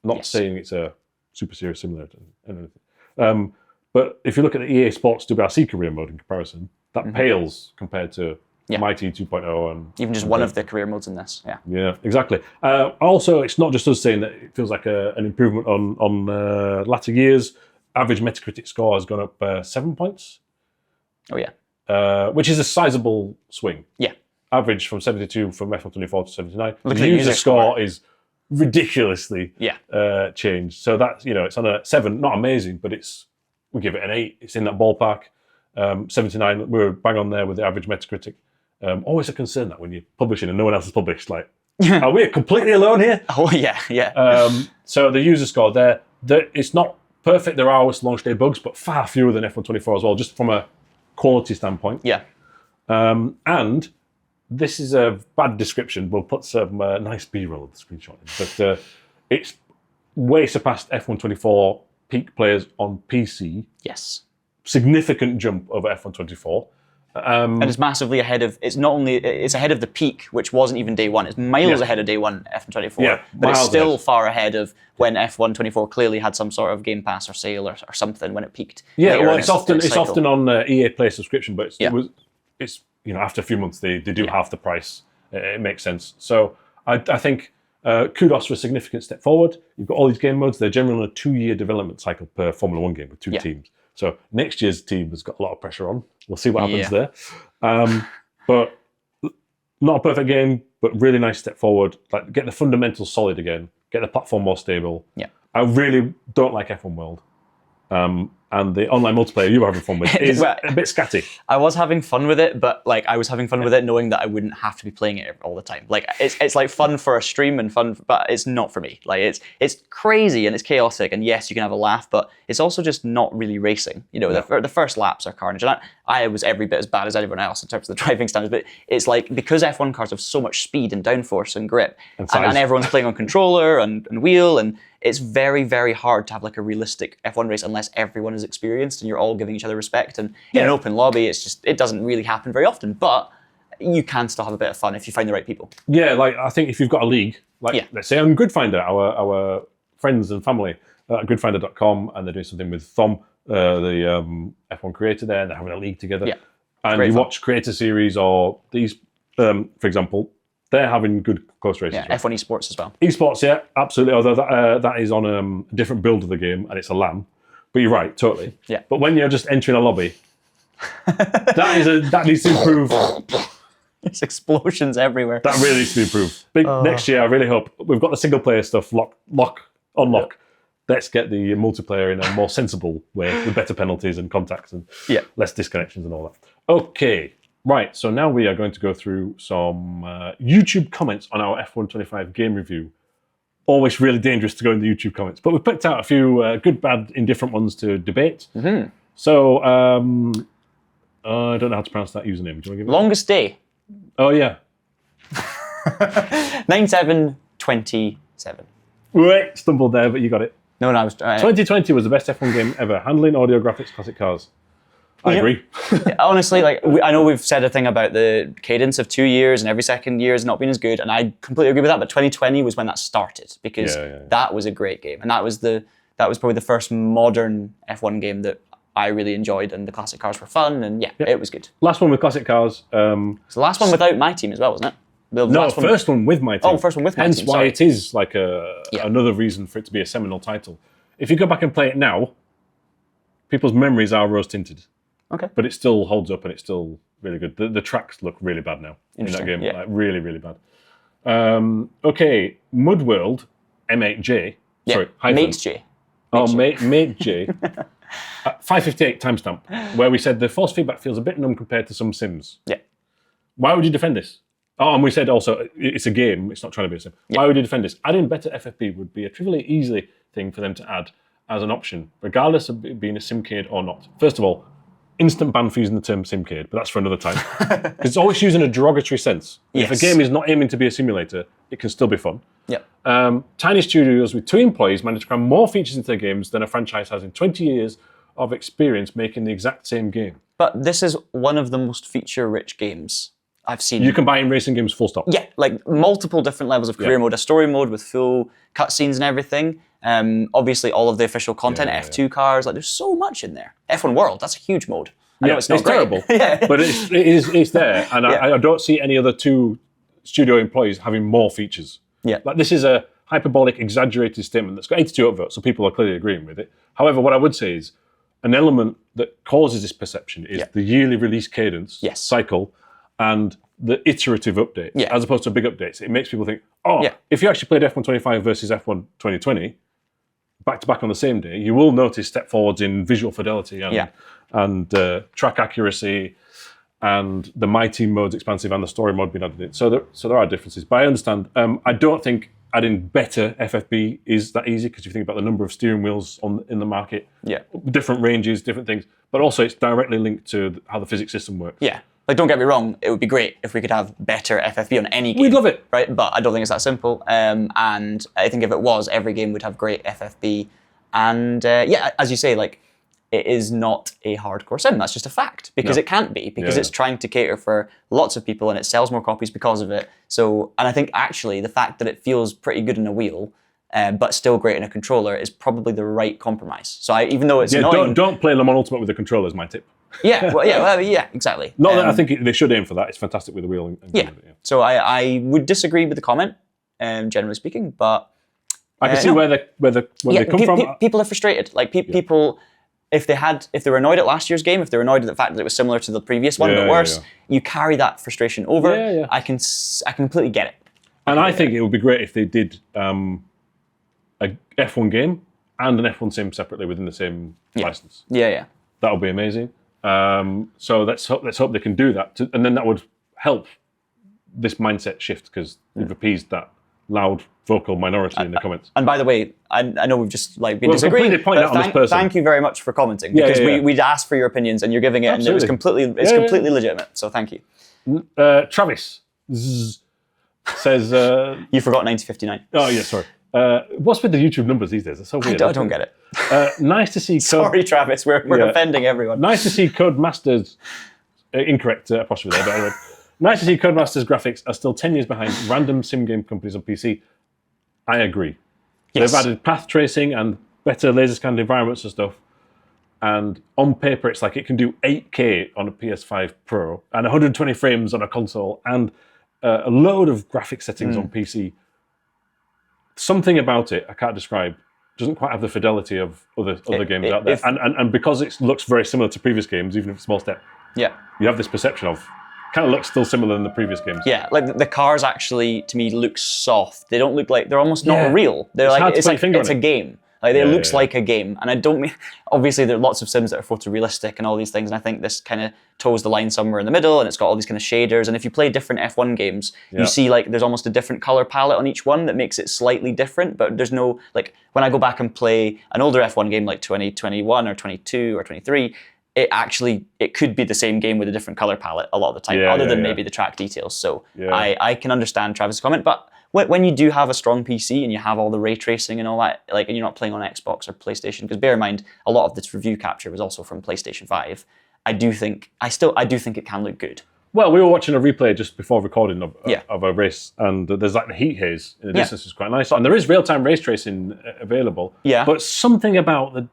Not saying it's a super serious simulator and anything. But if you look at the EA Sports WRC career mode in comparison, that pales compared to Mighty 2.0 and even just one of the career modes in this. Yeah, exactly. Also, it's not just us saying that it feels like an improvement on latter years. Average Metacritic score has gone up 7 points. Oh yeah. Which is a sizable swing. Yeah. Average from 72 from F124 to 79. The user score is ridiculously changed. So that's, it's on a 7, not amazing, but we give it an 8. It's in that ballpark. 79, we were bang on there with the average Metacritic. Always a concern that when you're publishing and no one else has published, like, are we completely alone here? Oh, yeah. So the user score there, it's not perfect. There are always launch day bugs, but far fewer than F124 as well, just from a quality standpoint. Yeah. And this is a bad description. We'll put some nice B-roll of the screenshot in. But it's way surpassed F124 peak players on PC. Yes. Significant jump over F124. And it's massively ahead of, it's ahead of the peak, which wasn't even day one. It's miles ahead of day one F124. Yeah, but it's still far ahead of when F124 clearly had some sort of Game Pass or sale or something when it peaked. Yeah, well, it's often on EA Play subscription, but it's after a few months they do half the price. It makes sense. So I think kudos for a significant step forward. You've got all these game modes. They're generally on a 2-year development cycle per Formula 1 game with 2 teams. So next year's team has got a lot of pressure on. We'll see what happens there. But not a perfect game, but really nice step forward. Like, get the fundamentals solid again. Get the platform more stable. Yeah. I really don't like F1 World. And the online multiplayer you were having fun with is a bit scatty. I was having fun with it, but like I was having fun with it knowing that I wouldn't have to be playing it all the time. Like it's like fun for a stream and fun, but it's not for me. Like it's crazy and it's chaotic, and yes, you can have a laugh, but it's also just not really racing. The first laps are carnage, and I was every bit as bad as everyone else in terms of the driving standards. But it's like, because F1 cars have so much speed and downforce and grip, and everyone's playing on controller and wheel, and it's very, very hard to have like a realistic F1 race unless everyone is experienced and you're all giving each other respect. And in an open lobby, it doesn't really happen very often, but you can still have a bit of fun if you find the right people. Yeah, like I think if you've got a league, like let's say on Gridfinder, our friends and family at gridfinder.com, and they're doing something with Thom, the F1 creator there, and they're having a league together. Yeah. And you watch Creator Series or these, for example, they're having good close races. Yeah, F1 Esports as well. Esports, yeah, absolutely. Although that is on a different build of the game, and it's a LAN. But you're right, totally. Yeah. But when you're just entering a lobby, that needs to improve. There's explosions everywhere. That really needs to be improved. Next year, I really hope we've got the single player stuff unlock. Yep. Let's get the multiplayer in a more sensible way with better penalties and contacts and less disconnections and all that. Okay. Right, so now we are going to go through some YouTube comments on our F125 game review. Always really dangerous to go in the YouTube comments, but we picked out a few good, bad, indifferent ones to debate. Mm-hmm. So, I don't know how to pronounce that username. Do you want to give it Longest Day. Oh, yeah. 9727. Wait, stumbled there, but you got it. No, I was... 2020 was the best F1 game ever. Handling, audio, graphics, classic cars. I agree. Honestly, I know we've said a thing about the cadence of 2 years and every second year has not been as good, and I completely agree with that. But 2020 was when that started, because that was a great game, and that was probably the first modern F1 game that I really enjoyed, and the classic cars were fun, and it was good. Last one with classic cars. It's the last one without my team as well, wasn't it? First one with my team. Oh, first one with my team. Hence why it is like another reason for it to be a seminal title. if you go back and play it now, people's memories are rose-tinted. Okay. But it still holds up and it's still really good. The tracks look really bad now in that game. Yeah. Like really, really bad. Okay, Mudworld, M8J. Yeah. Sorry, hyphen. Mate J. Mate J. 558 timestamp, where we said the force feedback feels a bit numb compared to some sims. Yeah. Why would you defend this? Oh, and we said also, it's a game, it's not trying to be a sim. Why would you defend this? Adding better FFP would be a trivially easy thing for them to add as an option, regardless of it being a simcade or not. First of all, instant ban for using the term simcade, but that's for another time. Because it's always used in a derogatory sense. Yes. If a game is not aiming to be a simulator, it can still be fun. Yep. Tiny studios with 2 employees manage to cram more features into their games than a franchise has in 20 years of experience making the exact same game. But this is one of the most feature-rich games I've seen. You can buy in racing games full stop. Yeah, like multiple different levels of career mode, a story mode with full cutscenes and everything. Obviously, all of the official content, F2 cars, like there's so much in there. F1 World, that's a huge mode. I know it's not great. Terrible, but it's there, and I don't see any other 2 studio employees having more features. Yeah, like this is a hyperbolic, exaggerated statement that's got 82 upvotes, so people are clearly agreeing with it. However, what I would say is an element that causes this perception is the yearly release cadence cycle and the iterative updates, as opposed to big updates. It makes people think, if you actually played F1 25 versus F1 2020, back to back on the same day, you will notice step forwards in visual fidelity and track accuracy and the My Team mode's expansive and the story mode being added in. So there are differences. But I understand. I don't think adding better FFB is that easy because you think about the number of steering wheels in the market, different ranges, different things. But also it's directly linked to how the physics system works. Yeah. Like, don't get me wrong, it would be great if we could have better FFB on any game. We'd love it. Right? But I don't think it's that simple. And I think if it was, every game would have great FFB. And as you say, like, it is not a hardcore sim. That's just a fact. Because it can't be. Because it's trying to cater for lots of people and it sells more copies because of it. So, and I think actually the fact that it feels pretty good in a wheel, but still great in a controller is probably the right compromise. So even though it's annoying... Don't play Le Mans Ultimate with the controller is my tip. Exactly. Not that I think they should aim for that. It's fantastic with the wheel. So I would disagree with the comment, generally speaking, but I can see where they come from. People are frustrated. Like people, if they were annoyed at last year's game, if they were annoyed at the fact that it was similar to the previous one but worse, you carry that frustration over. I completely get it. And I think it would be great if they did a F1 game and an F1 sim separately within the same license. Yeah. That would be amazing. So let's hope they can do that, and then that would help this mindset shift because they've appeased that loud vocal minority in the comments. And by the way, I know we've just been disagreeing. But thank you very much for commenting because we'd asked for your opinions and you're giving it, and it was completely legitimate. So thank you. Travis says you forgot 1959. Oh yeah, sorry. What's with the YouTube numbers these days? It's so weird. I don't get it. Nice to see. Sorry, Travis. We're offending everyone. Nice to see Codemasters. Incorrect apostrophe there, but anyway. Nice to see Codemasters graphics are still 10 years behind random sim game companies on PC. I agree. Yes. They've added path tracing and better laser scanned environments and stuff. And on paper, it's like it can do 8K on a PS5 Pro and 120 frames on a console and a load of graphic settings on PC. Something about it I can't describe. Doesn't quite have the fidelity of other games out there. And because it looks very similar to previous games, even if it's a small step, you have this perception of kind of looks still similar than the previous games. Yeah, like the cars actually to me look soft. They don't look like they're almost not real. They're it's a game. Like it looks like a game, and I don't mean obviously there are lots of sims that are photorealistic and all these things, and I think this kind of toes the line somewhere in the middle, and it's got all these kind of shaders. And if you play different F1 games, you see like there's almost a different color palette on each one that makes it slightly different. But there's no like when I go back and play an older F1 game like 2021 or 22 or 23. It could be the same game with a different color palette a lot of the time, other than maybe the track details. So I can understand Travis' comment, but when you do have a strong PC and you have all the ray tracing and all that, like, and you're not playing on Xbox or PlayStation, because bear in mind, a lot of this review capture was also from PlayStation 5. I do think it can look good. Well, we were watching a replay just before recording of a race, and there's like the heat haze in the distance is quite nice, and there is real-time race tracing available. Yeah, but something about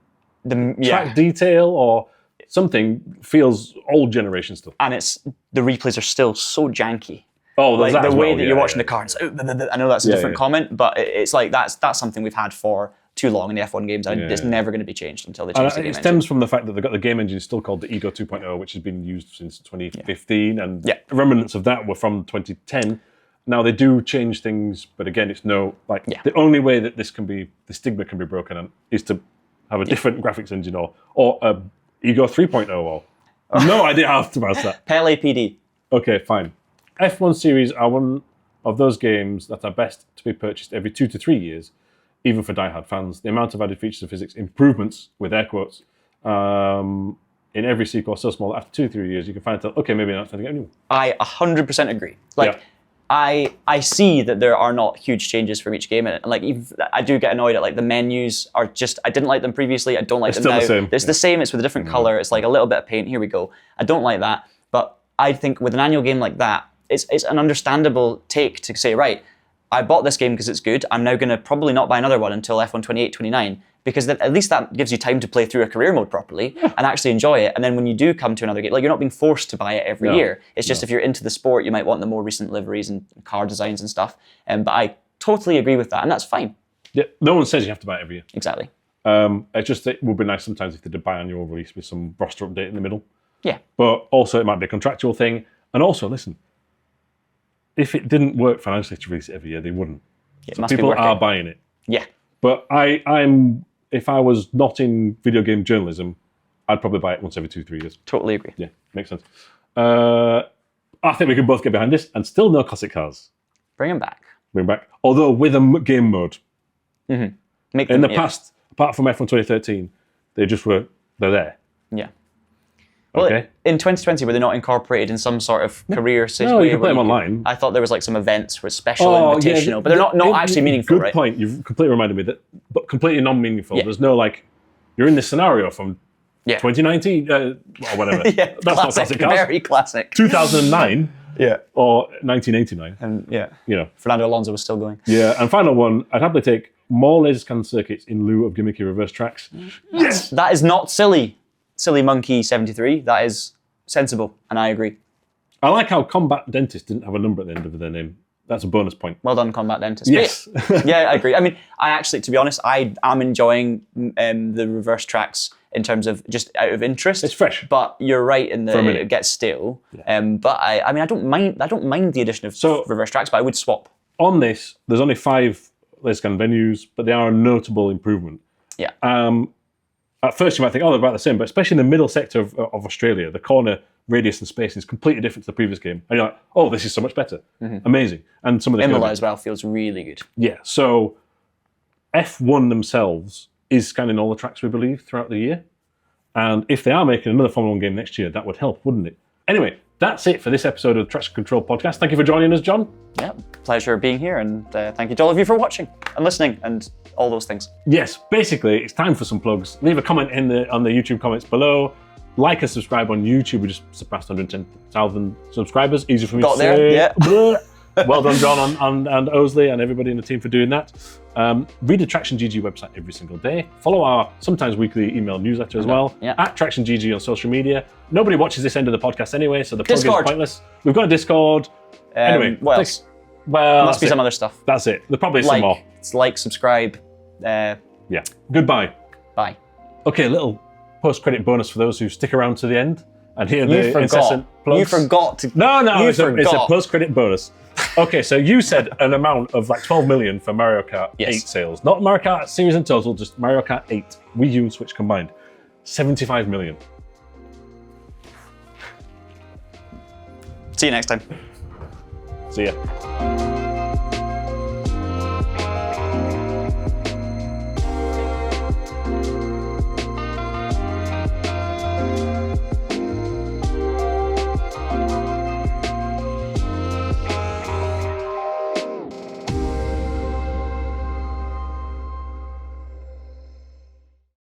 the track detail or something feels old generation stuff. And the replays are still so janky. Oh, like the way that you're watching the car. I know that's a different comment, but it's like that's something we've had for too long in the F1 games. And it's never going to be changed until they change the game engine. It stems from the fact that they've got the game engine still called the Ego 2.0, which has been used since 2015, and remnants of that were from 2010. Now they do change things, but again, it's the only way that the stigma can be broken is to have a different graphics engine or a Ego 3.0 or no idea how to pronounce that. Pele PD. Okay, fine. F1 series are one of those games that are best to be purchased every 2 to 3 years, even for diehard fans. The amount of added features and physics improvements, with air quotes, in every sequel are so small that after 2 to 3 years you can find out, okay, maybe not time to get a new one. I 100% agree. I see that there are not huge changes from each game, and I do get annoyed at the menus are just, I didn't like them previously, I don't like them now. It's still the same. It's the same, it's with a different color, it's like a little bit of paint, here we go. I don't like that, but I think with an annual game like that, it's an understandable take to say, right, I bought this game because it's good, I'm now going to probably not buy another one until F1 28, 29, because at least that gives you time to play through a career mode properly and actually enjoy it. And then when you do come to another game, you're not being forced to buy it every year. It's just if you're into the sport, you might want the more recent liveries and car designs and stuff. But I totally agree with that, and that's fine. Yeah, no one says you have to buy it every year. Exactly. It's just it would be nice sometimes if they did buy annual release with some roster update in the middle. Yeah. But also it might be a contractual thing. And also, listen, if it didn't work financially to release it every year, they wouldn't. So people are buying it. Yeah. But if I was not in video game journalism, I'd probably buy it once every 2 to 3 years. Totally agree. Yeah, makes sense. I think we can both get behind this, and still no classic cars. Bring them back. Bring back. Although with a game mode. Mm-hmm. In the past, apart from F1 2013, they're there. Yeah. Well, okay. In 2020, were they not incorporated in some sort of career system? No, you can play them online. I thought there was some events with special invitational, but they're not actually meaningful, right? Good point. You've completely reminded me that, but completely non-meaningful. Yeah. There's no you're in this scenario from 2019 or whatever. That's classic, not classic cars. Very classic. 2009. Yeah. Or 1989. And Fernando Alonso was still going. Yeah, and final one, I'd happily take more laser scan circuits in lieu of gimmicky reverse tracks. Yes! That is not silly. Silly Monkey 73, that is sensible, and I agree. I like how Combat Dentist didn't have a number at the end of their name. That's a bonus point. Well done, Combat Dentist. Yes. Yeah, I agree. I mean, I actually, to be honest, I am enjoying the reverse tracks in terms of just out of interest. It's fresh. But you're right in that it gets stale. Yeah. But I mean, I don't mind the addition of reverse tracks, but I would swap. On this, there's only 5 laser scan venues, but they are a notable improvement. Yeah. At first, you might think, they're about the same, but especially in the middle sector of Australia, the corner radius and space is completely different to the previous game. And you're like, this is so much better. Mm-hmm. Amazing. And some of the Imola as well feels really good. Yeah, so F1 themselves is scanning all the tracks, we believe, throughout the year. And if they are making another Formula 1 game next year, that would help, wouldn't it? Anyway, that's it for this episode of the Traxion Control Podcast. Thank you for joining us, John. Yeah, pleasure being here, and thank you to all of you for watching and listening and all those things. Yes, basically, it's time for some plugs. Leave a comment on the YouTube comments below. Like and subscribe on YouTube. We just surpassed 110,000 subscribers. Easy for me to say. Got there, yeah. Well done, John and Osley and everybody in the team for doing that. Read the TraxionGG website every single day. Follow our sometimes weekly email newsletter as well. Yeah. At TraxionGG on social media. Nobody watches this end of the podcast anyway, so the plug is pointless. We've got a Discord. Anyway, what else? Well, must be some other stuff. That's it. There probably is some more. It's subscribe. Yeah. Goodbye. Bye. Okay, a little post-credit bonus for those who stick around to the end and hear the incessant plugs. You forgot to. No, it's a post-credit bonus. Okay, so you said an amount of 12 million for Mario Kart 8 sales. Not Mario Kart series in total, just Mario Kart 8, Wii U and Switch combined. 75 million. See you next time. See ya.